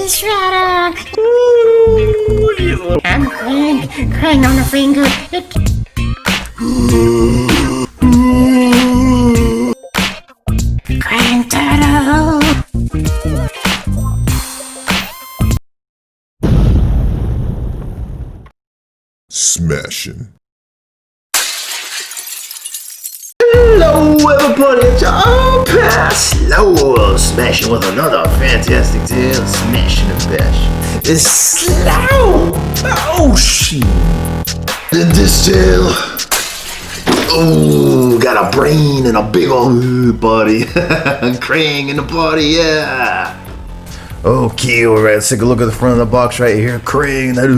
baby shredder. Ooh, I'm Krang on the finger. Krang turtle. Smashing. Hello everybody, it's your past Slow Smashing with another fantastic tale, Smashing and Bash. It's SLOmotion. In this tale, ooh, got a brain and a big old body. Krang in the body, yeah. Okay, alright, let's take a look at the front of the box right here. Krang, that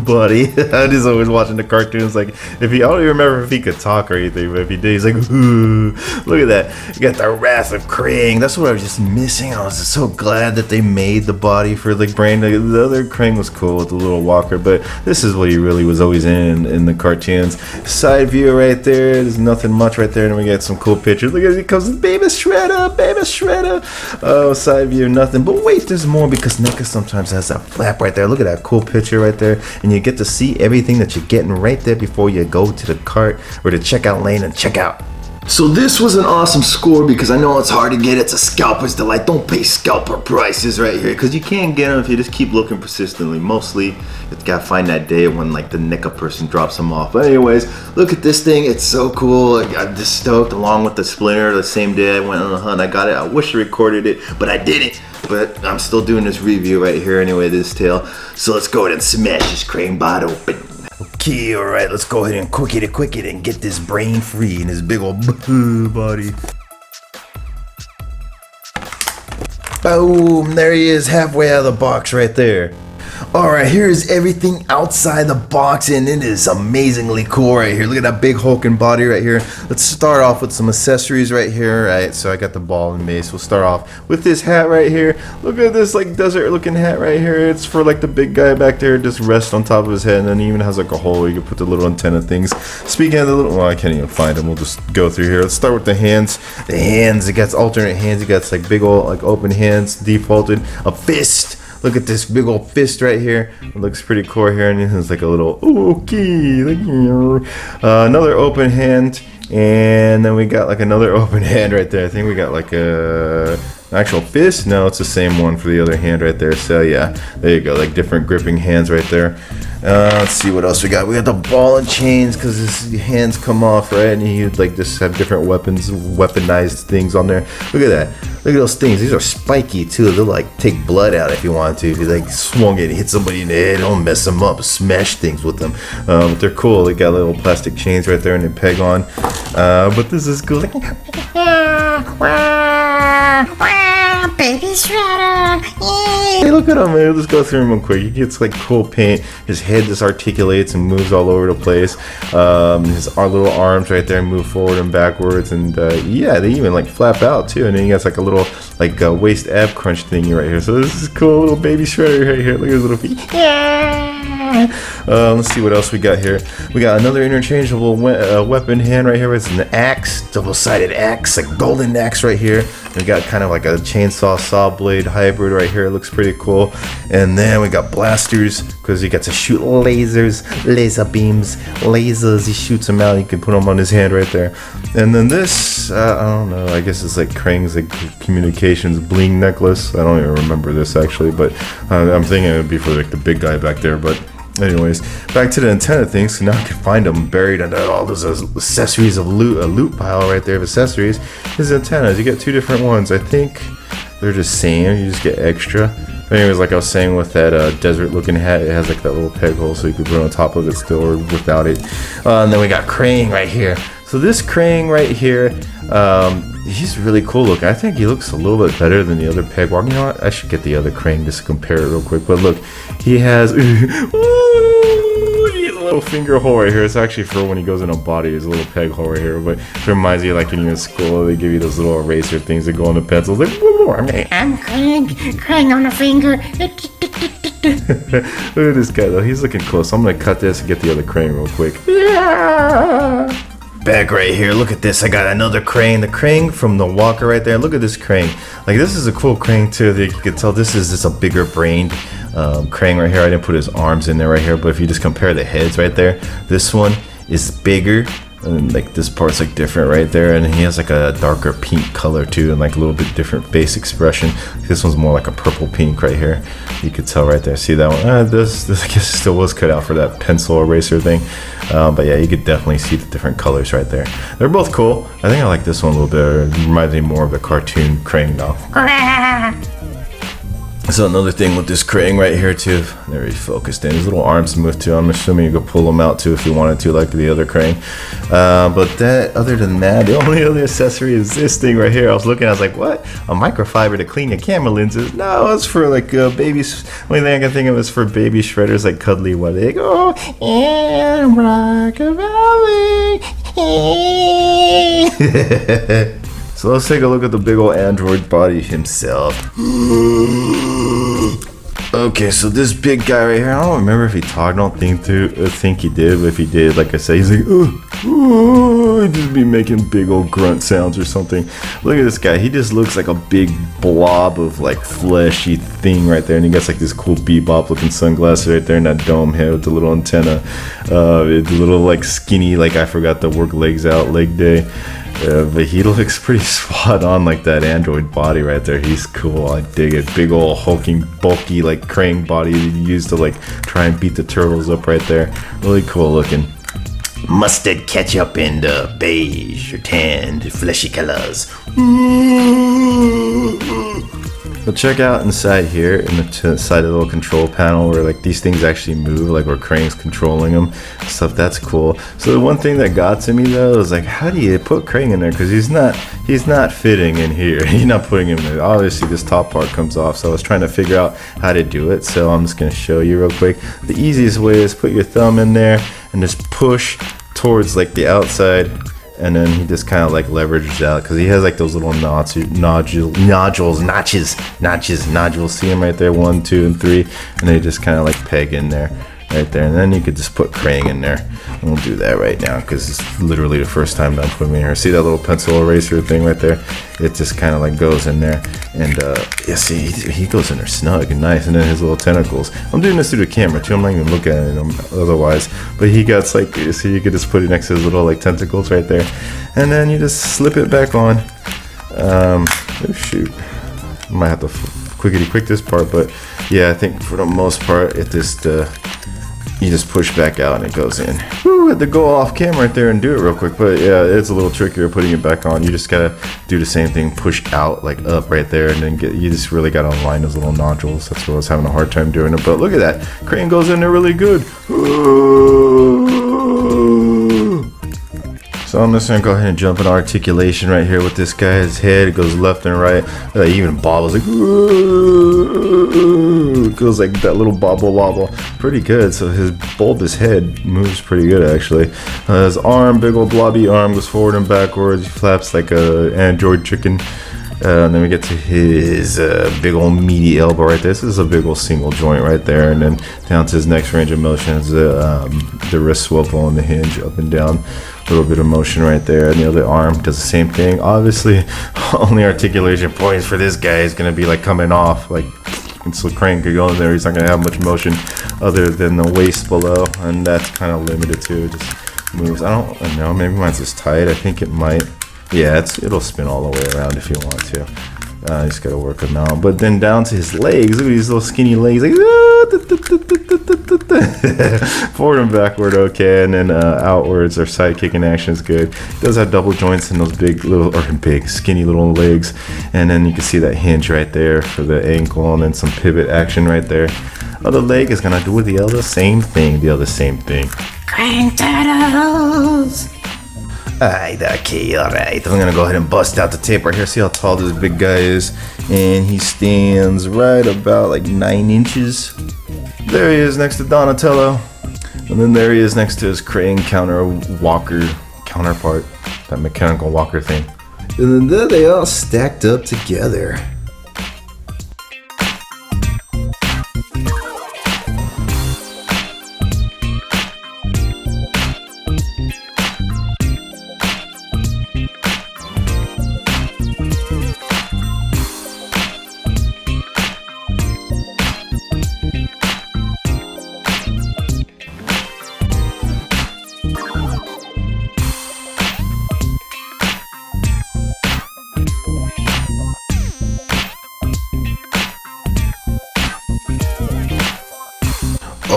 buddy. I'm just always watching the cartoons. Like, I don't even remember if he could talk or anything, but if he did, he's like, ooh, look at that. You got the wrath of Krang. That's what I was just missing. I was just so glad that they made the body for like brain. The other Krang was cool with the little walker, but this is what he really was always in the cartoons. Side view right there. There's nothing much right there, and we got some cool pictures. Look at it, he comes, baby shredder, baby shredder. Oh, side view, nothing. But wait, there's more because Neca sometimes has that flap right there. Look at that cool picture right there, and you get to see everything that you're getting right there before you go to the cart or the checkout lane and check out. So this was an awesome score because I know it's hard to get. It's a scalper's delight. Don't pay scalper prices right here because you can't get them if you just keep looking persistently. Mostly you gotta find that day when like the Neca person drops them off. But anyways, look at this thing. It's so cool. I'm just stoked. Along with the Splinter, the same day I went on the hunt, I got it. I wish I recorded it, but I didn't. But I'm still doing this review right here anyway, this tale. So let's go ahead and smash this Krang bot open. Okay, alright, let's go ahead and quick it and get this brain free in this big old body. Boom, there he is, halfway out of the box right there. Alright, here's everything outside the box, and it is amazingly cool right here. Look at that big hulking body right here. Let's start off with some accessories right here. Alright, so I got the ball and mace. We'll start off with this hat right here. Look at this like desert looking hat right here. It's for like the big guy back there, just rest on top of his head, and then he even has like a hole where you can put the little antenna things. Speaking of the little, well, I can't even find them. We'll just go through here. Let's start with the hands. The hands, it got alternate hands. It got like big old like open hands, defaulted. A fist. Look at this big old fist right here. It looks pretty cool here, and it's like a little okay. Another open hand, and then we got like another open hand right there. I think we got like a actual fist. No, it's the same one for the other hand right there. So yeah, there you go. Like different gripping hands right there. Let's see what else we got. We got the ball and chains because his hands come off, right? And he like just have different weapons, weaponized things on there. Look at that. Look at those things. These are spiky too. They'll like take blood out if you want to. If you like swung it and hit somebody in the head, don't mess them up. Smash things with them. But they're cool. They got little plastic chains right there and they peg on. But this is cool. Baby shredder. Hey, look at him, man. Let's go through him real quick. He gets like cool paint. His head just articulates and moves all over the place. His little arms right there move forward and backwards, and yeah, they even like flap out too. And then he has like a little like waist ab crunch thingy right here. So this is cool, little baby shredder right here. Look at his little feet. Let's see what else we got here. We got another interchangeable weapon hand right here. It's an axe, double-sided axe, a golden axe right here. We got kind of like a chainsaw saw blade hybrid right here. It looks pretty cool. And then we got blasters because he gets to shoot lasers, laser beams, lasers. He shoots them out. You can put them on his hand right there. And then this, I don't know. I guess it's like Krang's like communications bling necklace. I don't even remember this actually, but I'm thinking it would be for like the big guy back there. But anyways, back to the antenna thing. So now I can find them buried under all those accessories of loot, a loot pile right there of accessories. His antennas, you get two different ones. I think they're just same. You just get extra. But anyways, like I was saying with that desert looking hat, it has like that little peg hole so you can put it on top of it still or without it. And then we got Krang right here. So this Krang right here, he's really cool looking. I think he looks a little bit better than the other peg walk. You know what? I should get the other Krang just to compare it real quick. But look, he has a little finger hole right here. It's actually for when he goes in a body. There's a little peg hole right here. But it reminds you like when you're in school, they give you those little eraser things that go on the pencils. Like, I'm Krang on the finger. Look at this guy though. He's looking close. I'm gonna cut this and get the other Krang real quick. Yeah. Back right here, look at this. I got another Krang. The Krang from the Walker right there. Look at this Krang. Like, this is a cool Krang too. That you can tell this is just a bigger brained Krang right here. I didn't put his arms in there right here, but if you just compare the heads right there, this one is bigger. And like this part's like different right there, and he has like a darker pink color too, and like a little bit different face expression. This one's more like a purple pink right here. You could tell right there. See that one? This I guess still was cut out for that pencil eraser thing. But yeah, you could definitely see the different colors right there. They're both cool. I think I like this one a little bit. It reminds me more of the cartoon Krang now. So another thing with this Krang right here too, there he's focused in. His little arms move too. I'm assuming you could pull them out too if you wanted to, like the other Krang. But that, other than that, the only other accessory is this thing right here. I was looking, I was like, what? A microfiber to clean your camera lenses? No, it's for like babies. Only thing I can think of is for baby shredders, like cuddly one. They go and rock a valley. So let's take a look at the big old android body himself. Okay, so this big guy right here, I don't remember if he talked. I don't think he did, but if he did, like I said, he's like, he'd just be making big old grunt sounds or something. Look at this guy. He just looks like a big blob of like fleshy thing right there, and he got like this cool bebop looking sunglasses right there, and that dome head with the little antenna, the little like skinny, like I forgot to work legs out leg day. But he looks pretty spot on, like that android body right there. He's cool. I dig it. Big old hulking, bulky, like Krang body that you use to like try and beat the turtles up right there. Really cool looking. Mustard ketchup and beige or tanned fleshy colors. But check out inside here, in the side of the little control panel, where like these things actually move, like where Krang's controlling them, stuff. That's cool. So the one thing that got to me though is like, how do you put Krang in there? Because he's not fitting in here. You're not putting him in. Obviously this top part comes off, so I was trying to figure out how to do it. So I'm just gonna show you real quick. The easiest way is put your thumb in there and just push towards like the outside. And then he just kind of like leverages out because he has like those little nodules. See him right there, 1, 2, and 3, and they just kind of like peg in there, right there. And then you could just put Krang in there. And we'll do that right now because it's literally the first time that I'm putting him in here. See that little pencil eraser thing right there? It just kind of like goes in there, and yeah, see, he goes in there snug and nice. And then his little tentacles. I'm doing this through the camera too. I'm not even looking at it otherwise. But he got like, see, you could just put it next to his little like tentacles right there, and then you just slip it back on. Oh shoot, I might have to quickity quick this part, but yeah, I think for the most part it just you just push back out and it goes in. Woo, had to go off camera right there and do it real quick, but yeah, it's a little trickier putting it back on. You just gotta do the same thing, push out like up right there, and then you just really gotta align those little nodules. That's what I was having a hard time doing it, but look at that. Krang goes in there really good. So I'm just gonna go ahead and jump in articulation right here with this guy. His head, it goes left and right. He even bobbles like, it goes like that little bobble wobble. Pretty good. So his bulbous head moves pretty good actually. His arm, big old blobby arm, goes forward and backwards. He flaps like a android chicken. And then we get to his big old meaty elbow right there. This is a big old single joint right there. And then down to his next range of motion is the wrist swivel and the hinge up and down. A little bit of motion right there. And the other arm does the same thing. Obviously, only articulation points for this guy is going to be like coming off. Like, so Krang could go in there. He's not going to have much motion other than the waist below. And that's kind of limited too. It just moves. I don't know. Maybe mine's just tight. I think it might. Yeah, it'll spin all the way around if you want to. You just gotta work them out. But then down to his legs, look at these little skinny legs, like forward and backward, okay, and then outwards or side kicking action is good. It does have double joints in those big skinny little legs, and then you can see that hinge right there for the ankle, and then some pivot action right there. Other leg is gonna do the other same thing. Krang turtles. Alright, okay, alright. I'm gonna go ahead and bust out the tape right here. See how tall this big guy is? And he stands right about like 9 inches. There he is next to Donatello. And then there he is next to his Krang counterpart. That mechanical walker thing. And then there they all stacked up together.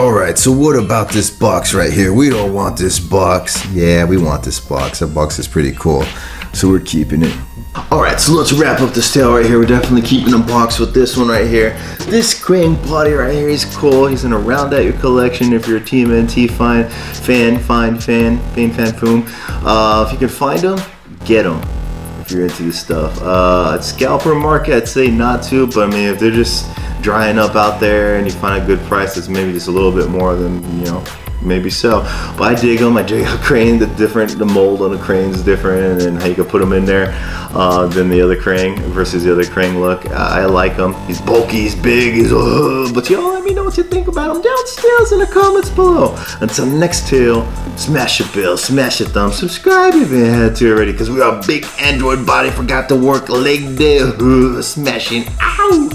Alright, so what about this box right here? We don't want this box. Yeah, we want this box. That box is pretty cool. So we're keeping it. Alright, so let's wrap up this tail right here. We're definitely keeping a box with this one right here. This Krang body right here, he's cool. He's gonna round out your collection if you're a TMNT fan, if you can find them, get them. If you're into this stuff. At scalper market, I'd say not to, but I mean, if they're just drying up out there and you find a good price that's maybe just a little bit more than, you know, maybe so. But I dig them. I dig a crane. The mold on the crane is different, and how you can put them in there than the other Krang versus the other Krang look. I like him. He's bulky, he's big, he's but y'all let me know what you think about him downstairs in the comments below. Until next tail, smash your bell, smash your thumb, subscribe if you haven't had to already, because we are a big Android body, forgot to work leg day, smashing, ow!